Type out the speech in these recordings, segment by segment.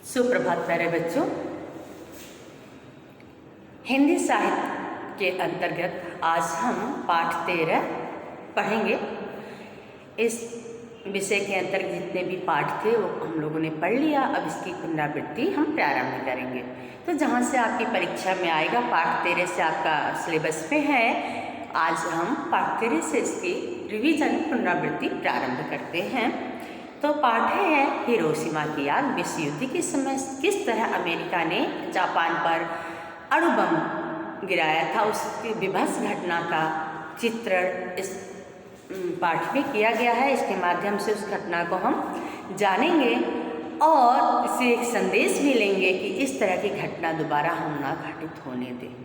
सुप्रभात प्यारे बच्चों। हिंदी साहित्य के अंतर्गत आज हम पाठ 13 पढ़ेंगे। इस विषय के अंतर्गत जितने भी पाठ थे वो हम लोगों ने पढ़ लिया। अब इसकी पुनरावृत्ति हम प्रारंभ करेंगे। तो जहाँ से आपकी परीक्षा में आएगा पाठ 13 से आपका सिलेबस में है, आज हम पाठ 13 से इसकी रिवीजन पुनरावृत्ति प्रारंभ करते हैं। तो पाठ है हिरोशिमा की याद। विश्व युद्ध के समय किस तरह अमेरिका ने जापान पर अणु बम गिराया था, उसकी विभत्स घटना का चित्रण इस पाठ में किया गया है। इसके माध्यम से उस घटना को हम जानेंगे और इससे एक संदेश भी लेंगे कि इस तरह की घटना दोबारा हम ना घटित होने दें।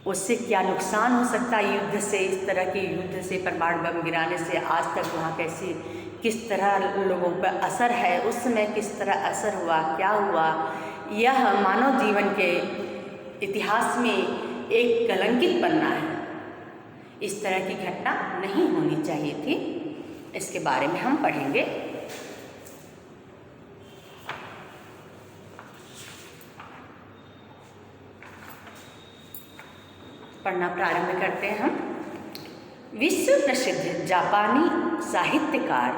उससे क्या नुकसान हो सकता है युद्ध से, इस तरह के युद्ध से, परमाणु बम गिराने से आज तक वहाँ कैसी किस तरह लोगों पर असर है, उस समय किस तरह असर हुआ, क्या हुआ। यह मानव जीवन के इतिहास में एक कलंकित पन्ना है। इस तरह की घटना नहीं होनी चाहिए थी। इसके बारे में हम पढ़ेंगे। पढ़ना प्रारंभ करते हैं हम। विश्व प्रसिद्ध जापानी साहित्यकार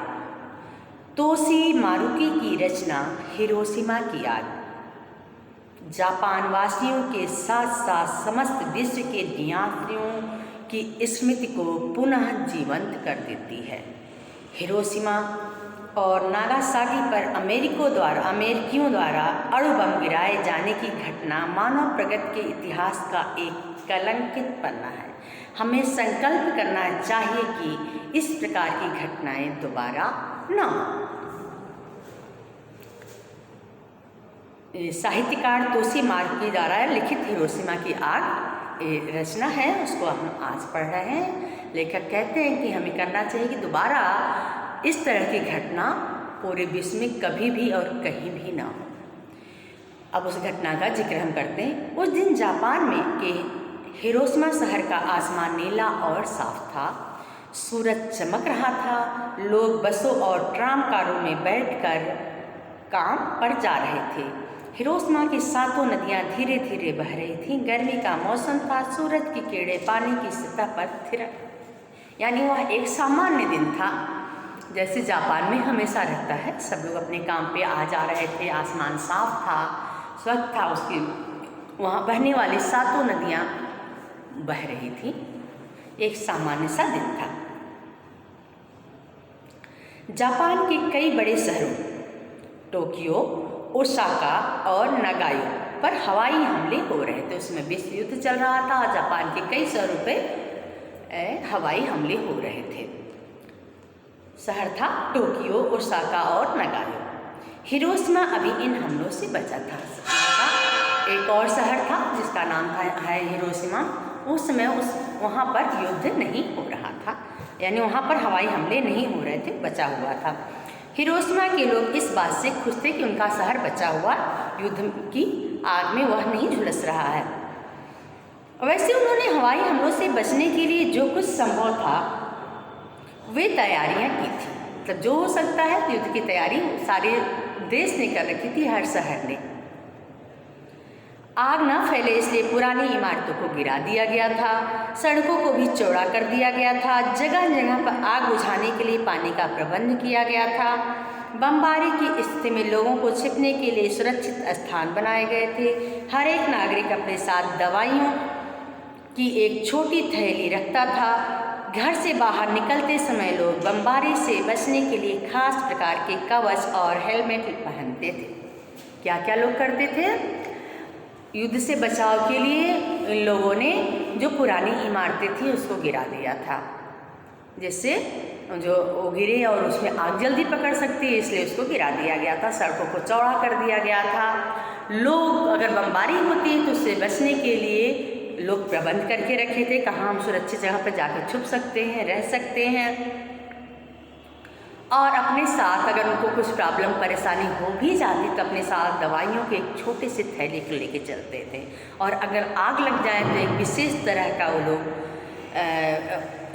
तोशी मारुकी की रचना हिरोशिमा की याद जापान वासियों के साथ साथ समस्त विश्व के निवासियों की स्मृति को पुनः जीवंत कर देती है। हिरोशिमा और नागासाकी पर अमेरिकियों द्वारा अणु बम गिराए जाने की घटना मानव प्रगति के इतिहास का एक कलंकित पन्ना है। हमें संकल्प करना चाहिए कि इस प्रकार की घटनाएं दोबारा न हो। साहित्यकार तोशी मारुकी द्वारा लिखित हिरोशिमा की आग रचना है, उसको हम आज पढ़ रहे हैं। लेखक कहते हैं कि हमें करना चाहिए कि दोबारा इस तरह की घटना पूरे विश्व में कभी भी और कहीं भी ना हो। अब उस घटना का जिक्र हम करते हैं। उस दिन जापान में के हिरोशिमा शहर का आसमान नीला और साफ था। सूरज चमक रहा था। लोग बसों और ट्राम कारों में बैठकर काम पर जा रहे थे। हिरोशिमा की सातों नदियां धीरे धीरे बह रही थीं। गर्मी का मौसम था। सूरज की किरणें पानी की सतह पर थिरक, यानी वह एक सामान्य दिन था जैसे जापान में हमेशा रहता है। सब लोग अपने काम पे आ जा रहे थे। आसमान साफ था, स्वच्छ था। उसकी वहाँ बहने वाली सातों नदियाँ बह रही थी। एक सामान्य सा दिन था। जापान के कई बड़े शहरों टोक्यो, ओसाका और नागायो पर हवाई हमले हो रहे थे। उसमें विश्व युद्ध चल रहा था। जापान के कई शहरों पे हवाई हमले हो रहे थे। शहर था टोक्यो, ओसाका और नागायो। हिरोशिमा अभी इन हमलों से बचा था। एक और शहर था जिसका नाम है हिरोशिमा। उस समय वहाँ पर युद्ध नहीं हो रहा था, यानी वहाँ पर हवाई हमले नहीं हो रहे थे, बचा हुआ था। हिरोशिमा के लोग इस बात से खुश थे कि उनका शहर बचा हुआ, युद्ध की आग में वह नहीं झुलस रहा है। वैसे उन्होंने हवाई हमलों से बचने के लिए जो कुछ संभव था वे तैयारियां की थी। मतलब जो हो सकता है युद्ध की तैयारी सारे देश ने कर रखी थी, हर शहर ने। आग ना फैले इसलिए पुरानी इमारतों को गिरा दिया गया था। सड़कों को भी चौड़ा कर दिया गया था। जगह जगह पर आग बुझाने के लिए पानी का प्रबंध किया गया था। बमबारी की स्थिति में लोगों को छिपने के लिए सुरक्षित स्थान बनाए गए थे। हर एक नागरिक अपने साथ दवाइयों की एक छोटी थैली रखता था। घर से बाहर निकलते समय लोग बमबारी से बचने के लिए खास प्रकार के कवच और हेलमेट पहनते थे। क्या क्या लोग करते थे? युद्ध से बचाव के लिए इन लोगों ने जो पुरानी इमारतें थी उसको गिरा दिया था, जिससे जो वो गिरे और उसमें आग जल्दी पकड़ सकती है, इसलिए उसको गिरा दिया गया था। सड़कों को चौड़ा कर दिया गया था। लोग अगर बमबारी होती है तो उससे बचने के लिए लोग प्रबंध करके रखे थे, कहाँ हम सुरक्षित जगह पर जाकर छुप सकते हैं, रह सकते हैं। और अपने साथ अगर उनको कुछ प्रॉब्लम परेशानी हो भी जाती तो अपने साथ दवाइयों के एक छोटे से थैले को लेके चलते थे। और अगर आग लग जाए तो एक विशेष तरह का वो लोग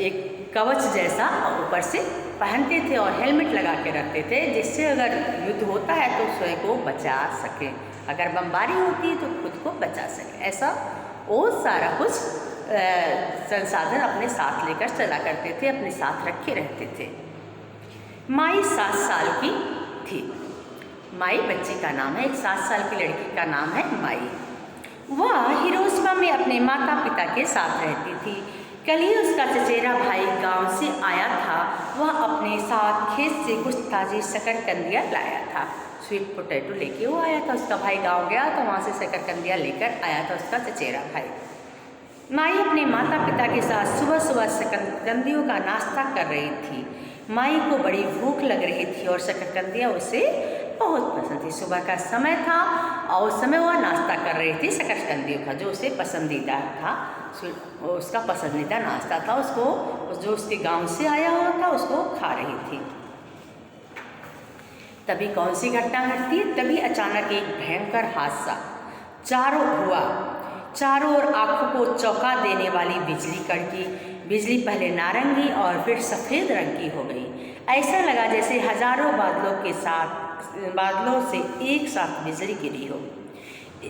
एक कवच जैसा ऊपर से पहनते थे और हेलमेट लगा के रखते थे, जिससे अगर युद्ध होता है तो स्वयं को बचा सके, अगर बमबारी होती है तो खुद को बचा सके। ऐसा वो सारा कुछ संसाधन अपने साथ लेकर चला करते थे, अपने साथ रखे रहते थे। माई 7 साल की थी। माई बच्ची का नाम है, एक 7 साल की लड़की का नाम है माई। वह हिरोशिमा में अपने माता पिता के साथ रहती थी। कल ही उसका चचेरा भाई गांव से आया था। वह अपने साथ खेत से कुछ ताज़ी शकरकंदियाँ लाया था। स्वीट पोटैटो लेके वो आया था। उसका भाई गांव गया तो वहाँ से शकरकंदियाँ लेकर आया था उसका चचेरा भाई। माई अपने माता पिता के साथ सुबह सुबह शकरकंदियों का नाश्ता कर रही थी। माई को बड़ी भूख लग रही थी और शकरकंदियाँ उसे बहुत पसंद थी। सुबह का समय था और उस समय वह नाश्ता कर रही थी शकरकंदियों का, जो उसे पसंदीदा था, उसका पसंदीदा नाश्ता था। उसको जो उसके गांव से आया हुआ था उसको खा रही थी। तभी कौन सी घटना घटती है? तभी अचानक एक भयंकर हादसा चारों ओर आंखों को चौंका देने वाली बिजली कड़की। बिजली पहले नारंगी और फिर सफ़ेद रंग की हो गई। ऐसा लगा जैसे हजारों बादलों से एक साथ बिजली गिरी हो।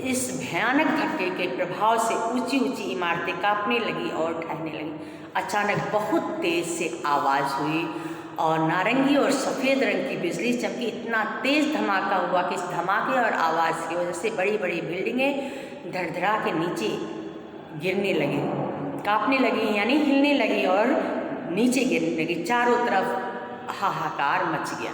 इस भयानक धक्के के प्रभाव से ऊंची ऊंची इमारतें कांपने लगी और ठहरने लगी। अचानक बहुत तेज से आवाज़ हुई और नारंगी और सफ़ेद रंग की बिजली चमकी। इतना तेज़ धमाका हुआ कि इस धमाके और आवाज़ की वजह से बड़ी बड़ी बिल्डिंगें धड़धड़ा के नीचे गिरने लगी, कांपने लगी, यानी हिलने लगी और नीचे गिरने लगी। चारों तरफ हाहाकार मच गया।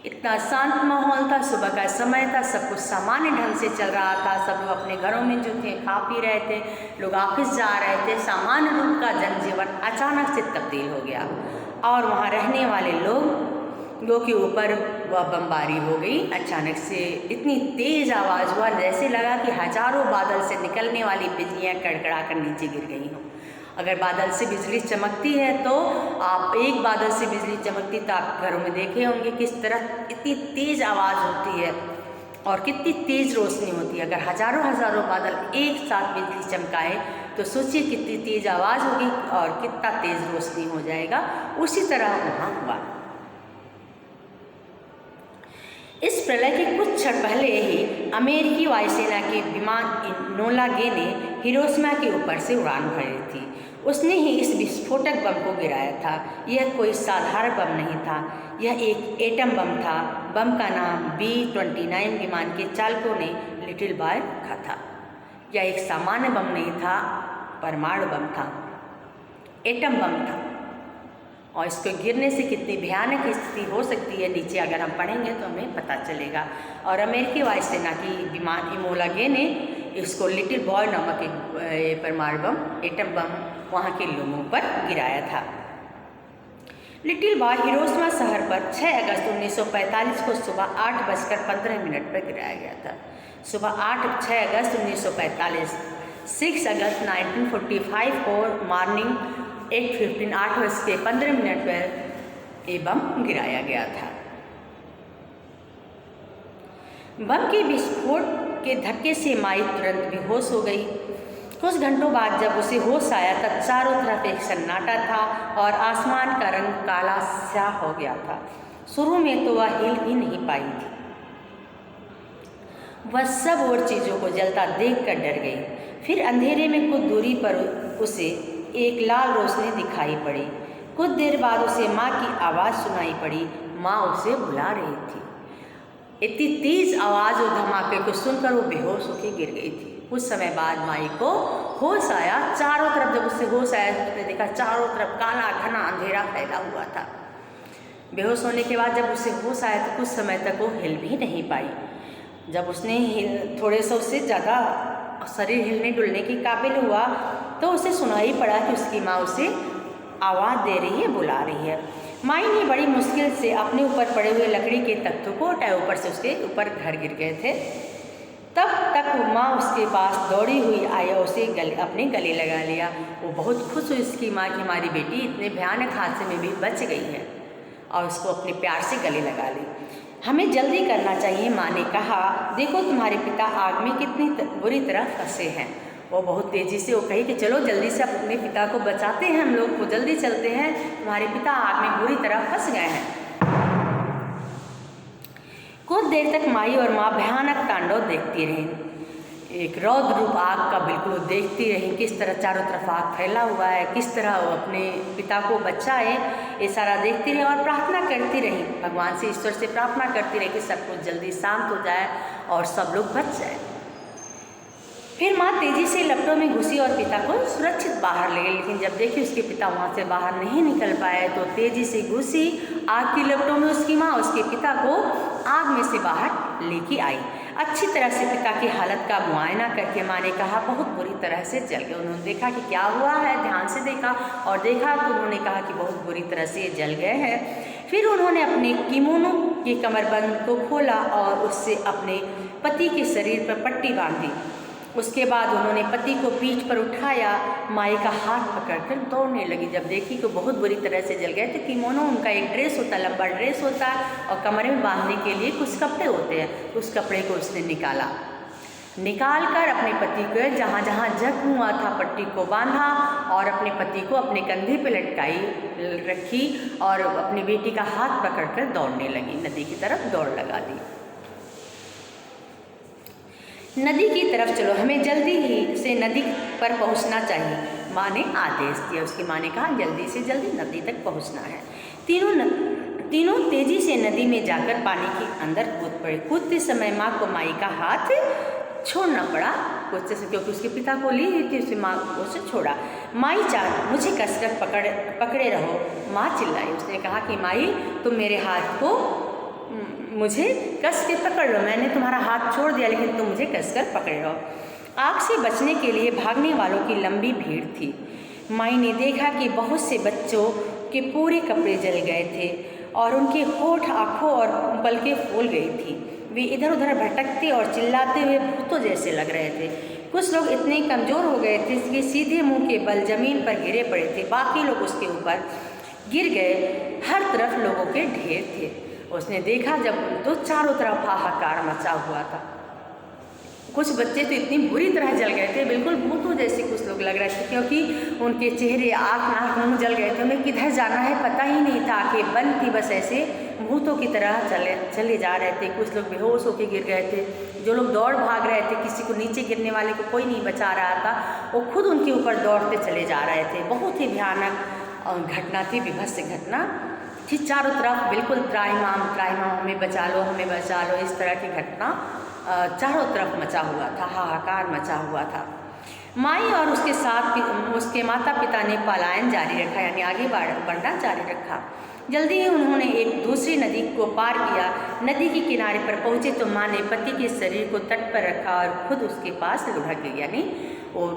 इतना शांत माहौल था, सुबह का समय था, सब कुछ सामान्य ढंग से चल रहा था। सब लोग अपने घरों में जो थे खा पी रहे थे, लोग ऑफिस जा रहे थे। सामान्य रूप का जनजीवन अचानक से तब्दील हो गया और वहाँ रहने वाले लोगों के ऊपर वह बमबारी हो गई। अचानक से इतनी तेज़ आवाज़ हुआ जैसे लगा कि हजारों बादल से निकलने वाली बिजलियाँ कड़कड़ा कर नीचे गिर गई हों। अगर बादल से बिजली चमकती है तो आप एक बादल से बिजली चमकती तो आप घरों में देखे होंगे किस तरह इतनी तेज़ आवाज़ होती है और कितनी तेज़ रोशनी होती है। अगर हजारों बादल एक साथ बिजली चमकाए तो सोचिए कितनी तेज़ आवाज़ होगी और कितना तेज़ रोशनी हो जाएगा। उसी तरह वहाँ हुआ। इस प्रलय के कुछ क्षण पहले ही अमेरिकी वायुसेना के विमान इनोला गे ने हिरोशिमा के ऊपर से उड़ान भरी थी। उसने ही इस विस्फोटक बम को गिराया था। यह कोई साधारण बम नहीं था, यह एक एटम बम था। बम का नाम B-29 विमान के चालकों ने लिटिल बॉय रखा था। यह एक सामान्य बम नहीं था, परमाणु बम था, एटम बम था। और इसको गिरने से कितनी भयानक स्थिति हो सकती है नीचे अगर हम पढ़ेंगे तो हमें पता चलेगा। और अमेरिकी वायुसेना की विमान इनोला गे ने इसको लिटिल बॉय नामक एक परमाणु बम, एटम बम वहाँ के लोगों पर गिराया था। लिटिल बॉय हिरोशिमा शहर पर 6 अगस्त 1945 को सुबह 8:15 पर गिराया गया था। सुबह 6 अगस्त 1945, 6 अगस्त 1945 को मॉर्निंग 8:15 पर ये बम गिराया गया था। बम के विस्फोट के धक्के से माई तुरंत बेहोश हो गई। कुछ घंटों बाद जब उसे होश आया तब चारों तरफ एक सन्नाटा था और आसमान का रंग काला स्याह हो गया था। शुरू में तो वह हिल भी नहीं पाई थी। वह सब और चीज़ों को जलता देखकर डर गई। फिर अंधेरे में कुछ दूरी पर उसे एक लाल रोशनी दिखाई पड़ी। कुछ देर बाद उसे माँ की आवाज़ सुनाई पड़ी। माँ उसे बुला रही थी। इतनी तेज आवाज़ और धमाके को सुनकर वो बेहोश होकर गिर गई थी। कुछ समय बाद माई को होश आया। चारों तरफ जब उससे होश आया तो उसने देखा चारों तरफ काला घना अंधेरा फैला हुआ था। बेहोश होने के बाद जब उसे होश आया तो कुछ समय तक वो हिल भी नहीं पाई। जब उसने थोड़े से उससे ज़्यादा शरीर हिलने डुलने के काबिल हुआ तो उसे सुनाई पड़ा कि उसकी माँ उसे आवाज़ दे रही है, बुला रही है। माई ने बड़ी मुश्किल से अपने ऊपर पड़े हुए लकड़ी के तख्तों को हटाया। ऊपर से उसके ऊपर घर गिर गए थे। तब तक माँ उसके पास दौड़ी हुई आई और उसे अपने गले लगा लिया। वो बहुत खुश हुई उसकी माँ की हमारी बेटी इतने भयानक हादसे में भी बच गई है और उसको अपने प्यार से गले लगा ली। हमें जल्दी करना चाहिए, माँ ने कहा। देखो तुम्हारे पिता आग में कितनी बुरी तरह फंसे हैं। वो बहुत तेज़ी से वो कही कि चलो जल्दी से अपने पिता को बचाते हैं, हम लोग को जल्दी चलते हैं, तुम्हारे पिता आग में बुरी तरह फंस गए हैं। कुछ देर तक माई और माँ भयानक तांडव देखती रहीं। एक रौद्र रूप आग का बिल्कुल देखती रहीं, किस तरह चारों तरफ आग फैला हुआ है, किस तरह वो अपने पिता को बचाए, ये सारा देखती रहीं और प्रार्थना करती रहीं, भगवान से, ईश्वर से प्रार्थना करती रहीं कि सब कुछ जल्दी शांत हो जाए और सब लोग बच जाए। फिर माँ तेजी से लपटों में घुसी और पिता को सुरक्षित बाहर ले गई, लेकिन जब देखी उसके पिता वहाँ से बाहर नहीं निकल पाए तो तेजी से घुसी आग की लपटों में उसकी माँ उसके पिता को आग में से बाहर लेके आई। अच्छी तरह से पिता की हालत का मुआयना करके माँ ने कहा बहुत बुरी तरह से जल गए। उन्होंने देखा कि क्या हुआ है, ध्यान से देखा और देखा तो उन्होंने कहा कि बहुत बुरी तरह से ये जल गए हैं। फिर उन्होंने अपने किमोनो के कमरबंद को खोला और उससे अपने पति के शरीर पर पट्टी बांधी। उसके बाद उन्होंने पति को पीठ पर उठाया, माई का हाथ पकड़कर दौड़ने लगी। जब देखी कि बहुत बुरी तरह से जल गए तो किमोनो उनका एक ड्रेस होता है, लंबा ड्रेस होता है और कमरे में बांधने के लिए कुछ कपड़े होते हैं, उस कपड़े को उसने निकाल कर अपने पति को जहाँ जहाँ जख्म हुआ था पट्टी को बांधा और अपने पति को अपने कंधे पर रखी और अपनी बेटी का हाथ पकड़कर दौड़ने लगी। नदी की तरफ दौड़ लगा दी। नदी की तरफ चलो, हमें जल्दी ही से नदी पर पहुंचना चाहिए, माँ ने आदेश दिया। उसकी माँ ने कहा जल्दी से जल्दी नदी तक पहुंचना है। तीनों तेजी से नदी में जाकर पानी के अंदर कूद पड़े। कूदते समय माँ को माई का हाथ छोड़ना पड़ा कुछ से, क्योंकि उसके पिता को ली थी, उसकी माँ को उसे छोड़ा। माई चार मुझे कसकर पकड़े रहो, माँ चिल्लाई। उसने कहा कि माई तुम मेरे हाथ को मुझे कस के पकड़ लो, मैंने तुम्हारा हाथ छोड़ दिया लेकिन तुम मुझे कस कर पकड़े रहो। आग से बचने के लिए भागने वालों की लंबी भीड़ थी। माई ने देखा कि बहुत से बच्चों के पूरे कपड़े जल गए थे और उनके होठ, आँखों और पलकें फूल गई थी। वे इधर उधर भटकते और चिल्लाते हुए भूतों जैसे लग रहे थे। कुछ लोग इतने कमज़ोर हो गए थे कि सीधे मुंह के बल जमीन पर गिरे पड़े थे, बाकी लोग उसके ऊपर गिर गए। हर तरफ लोगों के ढेर थे। उसने देखा जब तो चारों तरफ हाहाकार मचा हुआ था। कुछ बच्चे तो इतनी बुरी तरह जल गए थे, बिल्कुल भूतों जैसे कुछ लोग लग रहे थे, क्योंकि उनके चेहरे, आँख, नाक, मुँह जल गए थे। उन्हें किधर जाना है पता ही नहीं था, आँखें बंद थी, बस ऐसे भूतों की तरह चले जा रहे थे। कुछ लोग बेहोश होकर गिर गए थे। जो लोग दौड़ भाग रहे थे, किसी को नीचे गिरने वाले को कोई नहीं बचा रहा था, वो खुद उनके ऊपर दौड़ते चले जा रहे थे। बहुत ही भयानक घटना थी, विभत्स घटना थी। चारों तरफ बिल्कुल त्राहिमाम हमें बचा लो, हमें बचा लो, इस तरह की घटना चारों तरफ मचा हुआ था, हाहाकार मचा हुआ था। माई और उसके साथ उसके माता पिता ने पलायन जारी रखा, यानी आगे बढ़ना जारी रखा। जल्दी ही उन्होंने एक दूसरी नदी को पार किया। नदी के किनारे पर पहुँचे तो माँ ने पति के शरीर को तट पर रखा और खुद उसके पास लुढ़क गई, यानी वो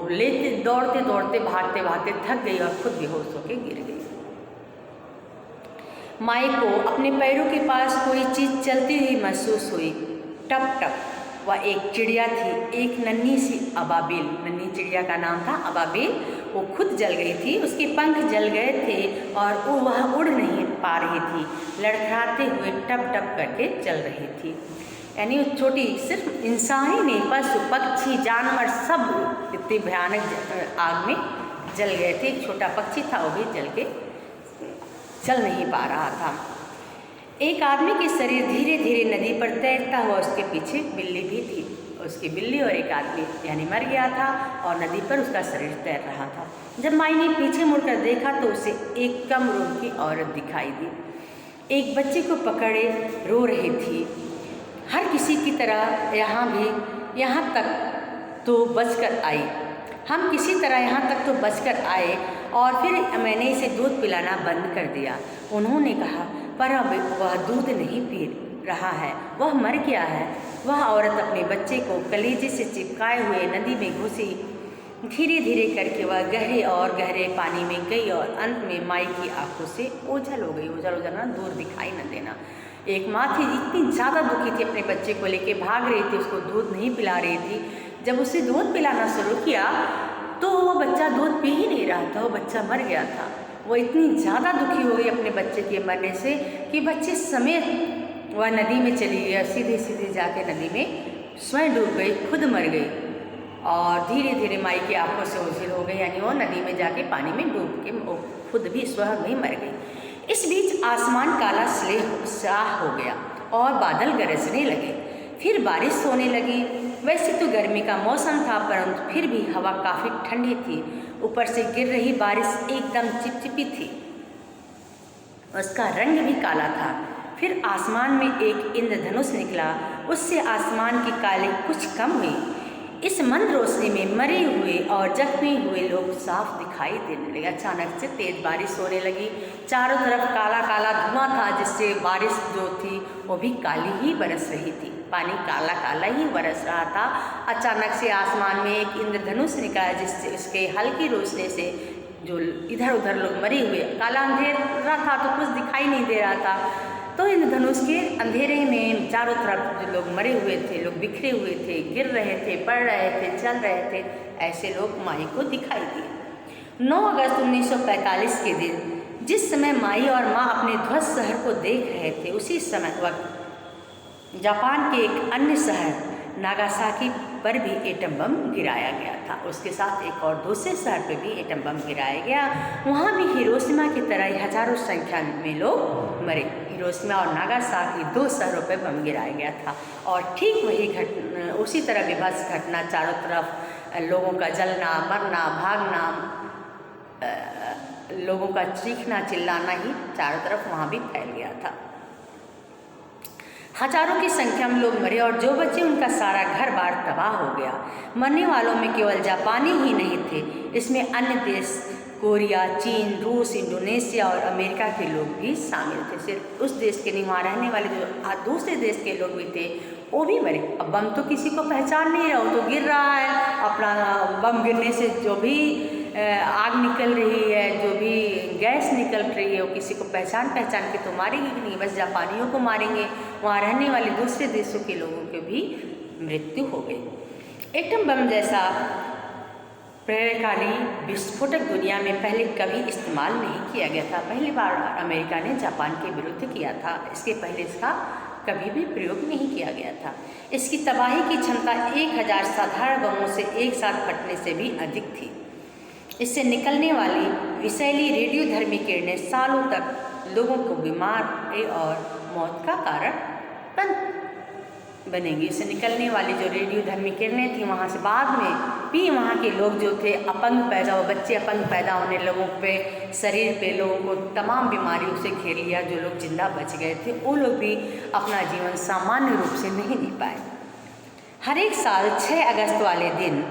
दौड़ते दौड़ते भागते भागते थक गई और खुद बेहोश होकर गिर गई। माई को अपने पैरों के पास कोई चीज़ चलती हुई महसूस हुई। टप टप, वह एक चिड़िया थी, एक नन्ही सी अबाबिल। नन्ही चिड़िया का नाम था अबाबिल। वो खुद जल गई थी, उसके पंख जल गए थे और वह उड़ नहीं पा रही थी, लड़खड़ाते हुए टप टप करके चल रही थी। यानी वो छोटी, सिर्फ इंसान ही नहीं, पशु पक्षी जानवर सब इतनी भयानक आग में जल गए थे। एक छोटा पक्षी था, वो भी जल के चल नहीं पा रहा था। एक आदमी के शरीर धीरे धीरे नदी पर तैरता हुआ, उसके पीछे बिल्ली भी थी। उसकी बिल्ली और एक आदमी यानी मर गया था और नदी पर उसका शरीर तैर रहा था। जब माई ने पीछे मुड़कर देखा तो उसे एक कम रूप की औरत दिखाई दी, एक बच्चे को पकड़े रो रही थी। हर किसी की तरह यहाँ तक तो बचकर आई। हम किसी तरह यहाँ तक तो बचकर आए और फिर मैंने इसे दूध पिलाना बंद कर दिया। उन्होंने कहा, पर अब वह दूध नहीं पी रहा है, वह मर गया है। वह औरत अपने बच्चे को कलेजे से चिपकाए हुए नदी में घुसी। धीरे धीरे करके वह गहरे और गहरे पानी में गई और अंत में माई की आंखों से ओझल हो गई। ओझल ना, दूर दिखाई न देना। एक माँ थी, इतनी ज़्यादा दुखी थी, अपने बच्चे को लेके भाग रही थी, उसको दूध नहीं पिला रही थी। जब उसे दूध पिलाना शुरू किया तो वो बच्चा दूध पी ही नहीं रहा था, वो बच्चा मर गया था। वो इतनी ज़्यादा दुखी हो गई अपने बच्चे के मरने से कि बच्चे समेत वह नदी में चली गई और सीधे सीधे जाके नदी में स्वयं डूब गई, खुद मर गई। और धीरे धीरे माई की आंखों से ओझल हो गई, यानी वो नदी में जाके पानी में डूब के वो खुद भी स्वयं में मर गई। इस बीच आसमान काला स्याह हो गया और बादल गरजने लगे। फिर बारिश होने लगी। वैसे तो गर्मी का मौसम था, परंतु फिर भी हवा काफ़ी ठंडी थी। ऊपर से गिर रही बारिश एकदम चिपचिपी थी, उसका रंग भी काला था। फिर आसमान में एक इंद्रधनुष निकला, उससे आसमान की काली कुछ कम हुई। इस मंद रोशनी में मरे हुए और जख्मी हुए लोग साफ दिखाई देने लगे। अचानक से तेज बारिश होने लगी। चारों तरफ काला काला धुआं था, जिससे बारिश जो थी वो भी काली ही बरस रही थी। पानी काला काला ही बरस रहा था। अचानक से आसमान में एक इंद्रधनुष निकला, जिससे उसके हल्की रोशनी से जो इधर उधर लोग मरे हुए, काला अंधेरा था तो कुछ दिखाई नहीं दे रहा था, तो इंद्रधनुष के अंधेरे में चारों तरफ जो लोग मरे हुए थे, लोग बिखरे हुए थे, गिर रहे थे, पड़ रहे थे, चल रहे थे, ऐसे लोग माई को दिखाई दिए। 9 अगस्त 1945 के दिन, जिस समय माई और माँ अपने ध्वस्त शहर को देख रहे थे, उसी समय वक्त जापान के एक अन्य शहर नागासाकी पर भी एटम बम गिराया गया था। उसके साथ एक और दूसरे शहर पर भी एटम बम गिराया गया। वहाँ भी हिरोशिमा की तरह हजारों संख्या में लोग मरे। हिरोशिमा और नागासाकी 2 शहरों पर बम गिराया गया था। और ठीक वही उसी तरह विभत्स घटना, चारों तरफ लोगों का जलना, मरना, भागना, लोगों का चीखना चिल्लाना ही चारों तरफ वहाँ भी फैल गया था। हजारों की संख्या में लोग मरे और जो बचे उनका सारा घर बार तबाह हो गया। मरने वालों में केवल जापानी ही नहीं थे, इसमें अन्य देश कोरिया, चीन, रूस, इंडोनेशिया और अमेरिका के लोग भी शामिल थे। सिर्फ उस देश के नहीं, वहाँ रहने वाले जो दूसरे देश के लोग भी थे वो भी मरे। अब बम तो किसी को पहचान नहीं रहा, वो तो गिर रहा है। अपना बम गिरने से जो भी आग निकल रही है, जो भी गैस निकल रही है, वो किसी को पहचान के तो मारेंगे कि नहीं, बस जापानियों को मारेंगे। वहाँ रहने वाले दूसरे देशों के लोगों की भी मृत्यु हो गई। एटम बम जैसा प्रलयकारी विस्फोटक दुनिया में पहले कभी इस्तेमाल नहीं किया गया था। पहली बार अमेरिका ने जापान के विरुद्ध किया था। इसके पहले इसका कभी भी प्रयोग नहीं किया गया था। इसकी तबाही की क्षमता 1000 साधारण बमों से एक साथ फटने से भी अधिक थी। इससे निकलने वाली विषैली रेडियोधर्मी किरणें सालों तक लोगों को बीमारी और मौत का कारण बनेंगी। इससे निकलने वाली जो रेडियोधर्मी किरणें थी, वहाँ से बाद में भी वहाँ के लोग जो थे अपंग पैदा हो, बच्चे अपंग पैदा होने, लोगों पे शरीर पे लोगों को तमाम बीमारियों से घेर लिया। जो लोग जिंदा बच गए थे वो लोग भी अपना जीवन सामान्य रूप से नहीं जी पाए। हर एक साल 6 अगस्त वाले दिन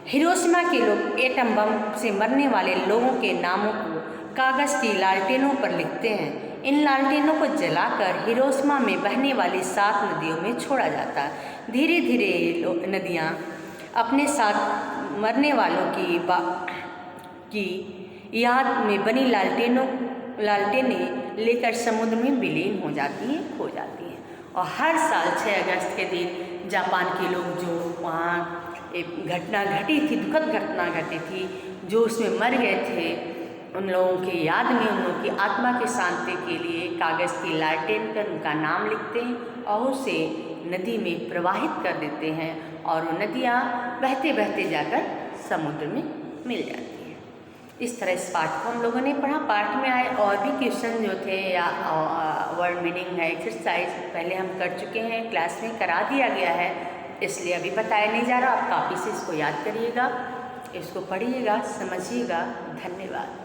हिरोशिमा के लोग एटम बम से मरने वाले लोगों के नामों को कागज़ की लालटेनों पर लिखते हैं। इन लालटेनों को जलाकर हिरोशिमा में बहने वाली 7 नदियों में छोड़ा जाता है। धीरे धीरे नदियाँ अपने साथ मरने वालों की याद में बनी लालटेनें लेकर समुद्र में विलीन हो जाती हैं, खो जाती हैं। और हर साल 6 अगस्त के दिन जापान के लोग जो वहाँ एक घटना घटी थी, दुखद घटना घटी थी, जो उसमें मर गए थे, उन लोगों की याद में, उन लोगों की आत्मा की शांति के लिए कागज़ की लालटेन पर उनका नाम लिखते हैं और उसे नदी में प्रवाहित कर देते हैं और वो नदियाँ बहते बहते जाकर समुद्र में मिल जाती हैं। इस तरह इस पाठ को हम लोगों ने पढ़ा। पाठ में आए और भी क्वेश्चन जो थे या वर्ड मीनिंग है, एक्सरसाइज पहले हम कर चुके हैं, क्लास में करा दिया गया है, इसलिए अभी बताया नहीं जा रहा। आप कापी से इसको याद करिएगा, इसको पढ़िएगा, समझिएगा। धन्यवाद।